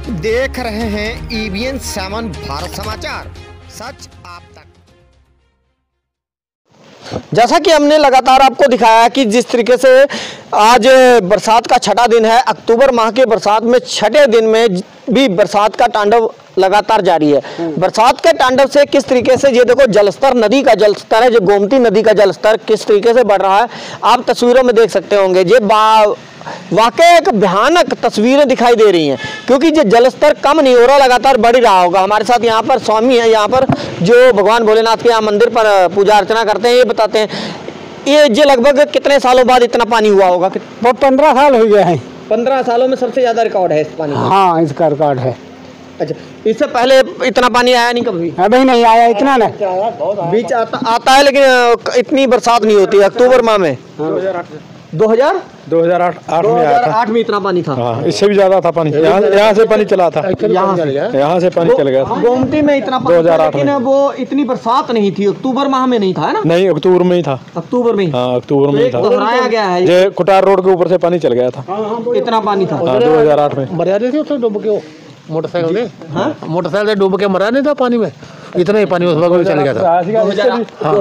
आप देख रहे हैं EBN 7 भारत समाचार, सच आप तक। जैसा कि हमने लगातार आपको दिखाया कि जिस तरीके से आज बरसात का छठा दिन है, अक्टूबर माह के बरसात में छठे दिन में भी बरसात का तांडव लगातार जारी है। बरसात के तांडव से किस तरीके से ये देखो जलस्तर, नदी का जलस्तर है, जो गोमती नदी का जलस्तर किस तरीके से बढ़ रहा है आप तस्वीरों में देख सकते होंगे। ये वाकई एक भयानक तस्वीरें दिखाई दे रही हैं, क्योंकि ये जलस्तर कम नहीं हो रहा, लगातार बढ़ ही रहा होगा। हमारे साथ यहाँ पर स्वामी है, यहाँ पर जो भगवान भोलेनाथ के यहाँ मंदिर पर पूजा अर्चना करते हैं, ये बताते हैं ये लगभग कितने सालों बाद इतना पानी हुआ होगा? वो 15 साल हो गए हैं। 15 सालों में सबसे ज्यादा रिकॉर्ड है इस पानी का। हाँ, इसका रिकॉर्ड है। अच्छा, इससे पहले इतना पानी आया नहीं कभी? अभी नहीं आया, इतना नहीं। बीच आता है, लेकिन इतनी बरसात नहीं होती है अक्टूबर माह में। 2008 में इतना पानी था। हाँ, इससे भी ज्यादा था पानी। यहाँ से पानी चला था, यहाँ से पानी चल गया था। गोमती में इतना पानी 2008 में, वो इतनी बरसात नहीं थी, अक्टूबर माह में नहीं था, है ना? नहीं, अक्टूबर में ही था। अक्टूबर में? हाँ, अक्टूबर में ही था। दोहराया गया है, ये कुटार रोड के ऊपर से पानी चल गया था। इतना पानी था 2008 में। मर्यादा थी उससे डूब के, मोटरसाइकिल से मोटरसाइकिल से डूब के मरा नहीं था पानी में, इतना ही पानी उस वक्त चल गया था।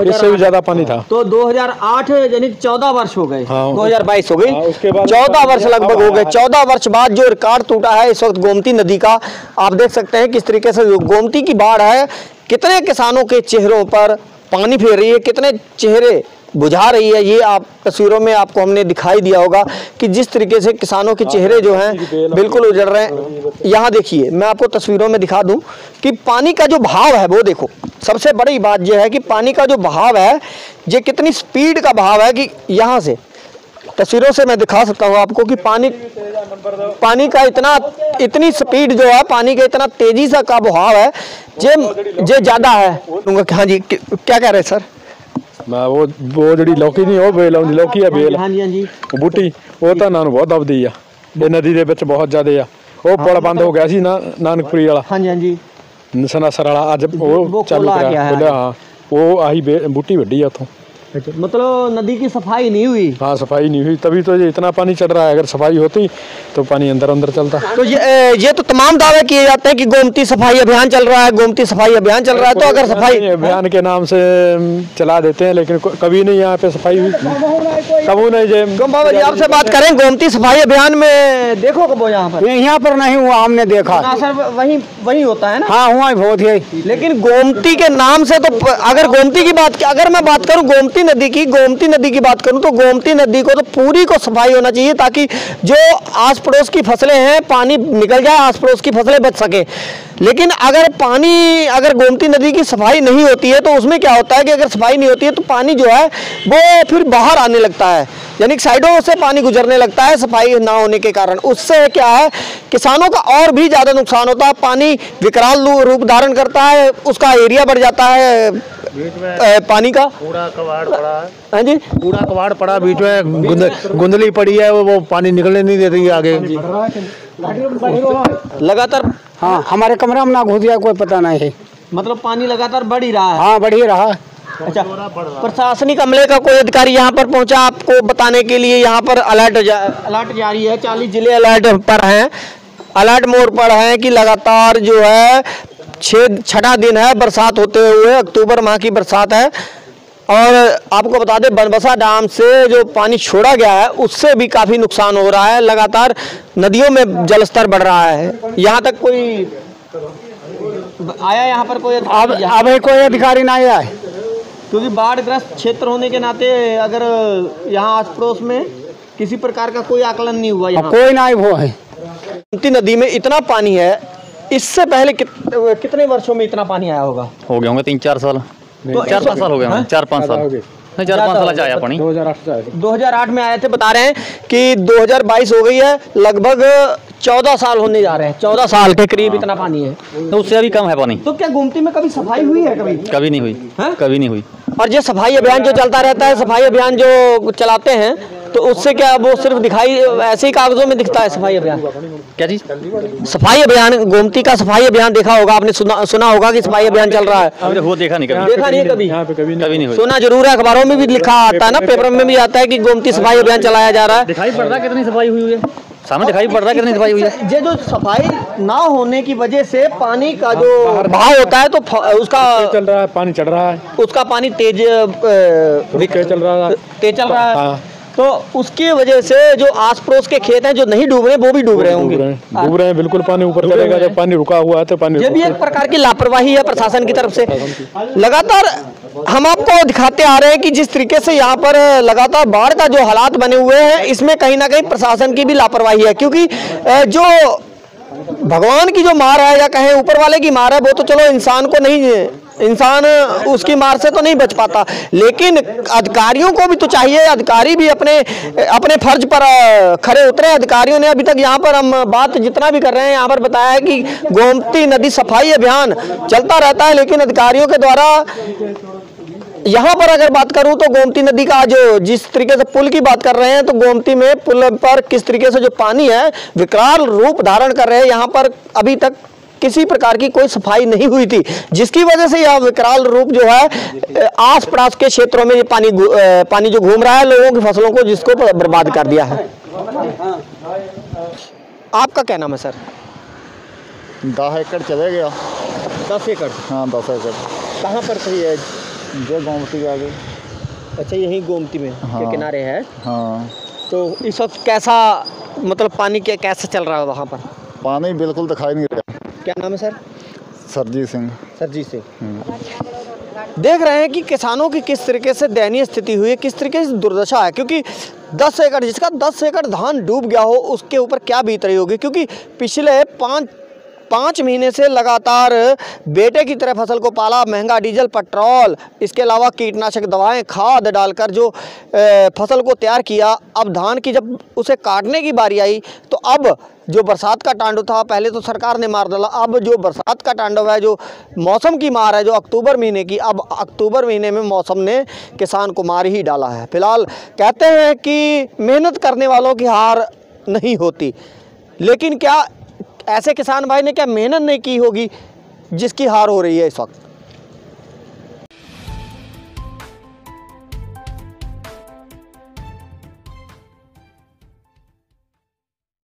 इससे भी ज्यादा पानी था। तो 2008 यानी 14 वर्ष हो गए। 2022 हो गई, उसके बाद 14 वर्ष लगभग हो गए। 14 वर्ष बाद जो रिकॉर्ड टूटा है इस वक्त गोमती नदी का, आप देख सकते हैं किस तरीके से गोमती की बाढ़ है, कितने किसानों के चेहरों पर पानी फेर रही है, कितने चेहरे बुझा रही है। ये आप तस्वीरों में आपको हमने दिखाई दिया होगा कि जिस तरीके से किसानों के चेहरे जो हैं बिल्कुल उजड़ रहे हैं। यहाँ देखिए, मैं आपको तस्वीरों में दिखा दूं कि पानी का जो बहाव है वो देखो। सबसे बड़ी बात यह है कि पानी का जो बहाव है, ये कितनी स्पीड का बहाव है कि यहाँ से तस्वीरों से मैं दिखा सकता हूँ आपको कि पानी का इतनी स्पीड जो है, पानी का इतना तेजी सा का बहाव है, ये ज्यादा है। हाँ जी, क्या कह रहे हैं सर? वो जड़ी लौकी नहीं, वो बेल आउंदी लौकी है, बेल हाँ जी बूटी, वो तो नानू बहुत दबदी आ। ये नदी दे विच बहुत ज्यादा आ। वो पुल बंद हो गया सी ना, नानकपुरी वाला। हाँ जी सनासर वाला, अज वो चालू करा। हाँ, वो आही बूटी वड्डी है उतों। मतलब नदी की सफाई नहीं हुई। हाँ, सफाई नहीं हुई, तभी तो ये इतना पानी चढ़ रहा है। अगर सफाई होती तो पानी अंदर चलता। तो ये तो तमाम दावे किए जाते हैं कि गोमती सफाई अभियान चल रहा है, गोमती सफाई अभियान चल रहा है। तो अगर सफाई अभियान के नाम से चला देते हैं, लेकिन कभी नहीं यहाँ पे सफाई हुई, कभी नहीं। बाबा जी आपसे बात करें, गोमती सफाई अभियान में देखो कब यहाँ पर नहीं हुआ, हमने देखा सर, वही होता है ना? हाँ, हुआ बहुत है। लेकिन गोमती के नाम से तो, अगर गोमती की बात, अगर मैं बात करूँ गोमती नदी की बात करूं तो गोमती नदी को तो पूरी को सफाई होना चाहिए, ताकि जो आस पड़ोस की फसलें हैं पानी निकल जाए, आस पड़ोस की फसलें बच सके। लेकिन अगर गोमती नदी की सफाई नहीं होती है तो उसमें क्या होता है कि अगर सफाई नहीं होती है तो पानी जो है वो फिर बाहर आने लगता है, यानी साइडों से पानी गुजरने लगता है सफाई ना होने के कारण। उससे क्या है, किसानों का और भी ज्यादा नुकसान होता है। पानी विकराल रूप धारण करता है, उसका एरिया बढ़ जाता है पानी का। कूड़ा कबाड़ पड़ा है। हाँ जी, कूड़ा कबाड़ पड़ा, बीच में गुंदली पड़ी है, वो पानी निकलने नहीं देती आगे लगातार। हाँ, हमारे कमरा में ना घुस गया, कोई पता नहीं है। मतलब पानी लगातार बढ़ ही रहा है। हाँ, बढ़ ही रहा। अच्छा, प्रशासनिक अमले का कोई अधिकारी यहाँ पर पहुंचा आपको बताने के लिए? यहाँ पर अलर्ट जारी है, 40 जिले अलर्ट पर हैं, अलर्ट मोड पर हैं कि लगातार जो है छठा दिन है बरसात होते हुए, अक्टूबर माह की बरसात है। और आपको बता दें, बनबसा डैम से जो पानी छोड़ा गया है उससे भी काफ़ी नुकसान हो रहा है। लगातार नदियों में जलस्तर बढ़ रहा है। यहाँ तक कोई आया? यहाँ पर कोई अब कोई अधिकारी नहीं आया, क्योंकि बाढ़ग्रस्त क्षेत्र होने के नाते अगर यहाँ आस पड़ोस में किसी प्रकार का कोई आकलन नहीं हुआ, यहाँ कोई नहीं हुआ है। गोमती नदी में इतना पानी है, इससे पहले कितने वर्षों में इतना पानी आया होगा? हो गए होंगे 3-4 साल। तो 4-5 साल हो गए होंगे, 4-5 साल नहीं, 4-5 साल आया पानी। 2008 में आए थे। बता रहे हैं कि 2022 हो गई है, लगभग 14 साल होने जा रहे हैं, 14 साल के करीब इतना पानी है। तो उससे अभी कम है पानी। तो क्या गोमती में कभी सफाई हुई है? कभी नहीं हुई, कभी नहीं हुई। और ये सफाई अभियान जो चलता रहता है, सफाई अभियान जो चलाते हैं, तो उससे क्या वो सिर्फ दिखाई ऐसे ही कागजों में दिखता है सफाई अभियान? क्या चीज? सफाई अभियान, गोमती का सफाई अभियान देखा होगा आपने, सुना होगा कि सफाई अभियान चल रहा है। वो देखा नहीं, कभी नहीं हुई। सुना जरूर है, अखबारों में भी लिखा आता है ना, पेपर में भी आता है कि गोमती सफाई अभियान चलाया जा रहा है। दिखाई पड़ता है कितनी सफाई हुई है। सामने दिखाई पड़ रहा है कितनी सफाई हुई है। ये जो सफाई ना होने की वजह से पानी का जो बहाव होता है तो उसका चल रहा है, पानी चढ़ रहा है, उसका पानी तेज चल रहा है, तेज चल रहा है। हाँ। तो उसकी वजह से जो आस पड़ोस के खेत हैं जो नहीं डूब रहे वो भी डूब रहे होंगे। डूब रहे हैं, बिल्कुल पानी ऊपर चलेगा जब पानी रुका हुआ है तो पानी। ये भी एक प्रकार की लापरवाही है प्रशासन की तरफ से। लगातार हम आपको दिखाते आ रहे हैं कि जिस तरीके से यहाँ पर लगातार बाढ़ का जो हालात बने हुए हैं, इसमें कहीं ना कहीं प्रशासन की भी लापरवाही है, क्योंकि जो भगवान की जो मार है या कहें ऊपर वाले की मार है वो तो चलो इंसान को नहीं, इंसान उसकी मार से तो नहीं बच पाता, लेकिन अधिकारियों को भी तो चाहिए, अधिकारी भी अपने फर्ज पर खरे उतरे। अधिकारियों ने अभी तक यहाँ पर हम बात जितना भी कर रहे हैं यहाँ पर बताया है कि गोमती नदी सफाई अभियान चलता रहता है, लेकिन अधिकारियों के द्वारा यहाँ पर अगर बात करूं तो गोमती नदी का जो जिस तरीके से पुल की बात कर रहे हैं, तो गोमती में पुल पर किस तरीके से जो पानी है विकराल रूप धारण कर रहे हैं। यहाँ पर अभी तक किसी प्रकार की कोई सफाई नहीं हुई थी, जिसकी वजह से यह विकराल रूप जो है आस पड़ोस के क्षेत्रों में ये पानी जो घूम रहा है लोगों की फसलों को, जिसको बर्बाद कर दिया है। आपका क्या नाम है सर? 10 एकड़ चले गया। 10 एकड़? हाँ 10 एकड़। कहाँ पर सही है? जो गोमती के आगे। अच्छा, यही गोमती में हाँ। के किनारे है। हाँ। तो इस वक्त कैसा मतलब पानी कैसे चल रहा है वहाँ पर? पानी बिल्कुल दिखाई नहीं रहा। क्या नाम है सर? सरजीत सिंह। सरजीत सिंह। देख रहे हैं कि किसानों की किस तरीके से दयनीय स्थिति हुई है, किस तरीके से दुर्दशा है, क्योंकि 10 एकड़ जिसका 10 एकड़ धान डूब गया हो उसके ऊपर क्या बीत रही होगी, क्योंकि पिछले 5 महीने से लगातार बेटे की तरह फसल को पाला, महंगा डीजल पेट्रोल, इसके अलावा कीटनाशक दवाएं खाद डालकर जो फसल को तैयार किया। अब धान की जब उसे काटने की बारी आई तो अब जो बरसात का तांडव था, पहले तो सरकार ने मार डाला, अब जो बरसात का तांडव है, जो मौसम की मार है जो अक्टूबर महीने की, अब अक्टूबर महीने में मौसम ने किसान को मार ही डाला है। फिलहाल कहते हैं कि मेहनत करने वालों की हार नहीं होती, लेकिन क्या ऐसे किसान भाई ने क्या मेहनत नहीं की होगी जिसकी हार हो रही है इस वक्त?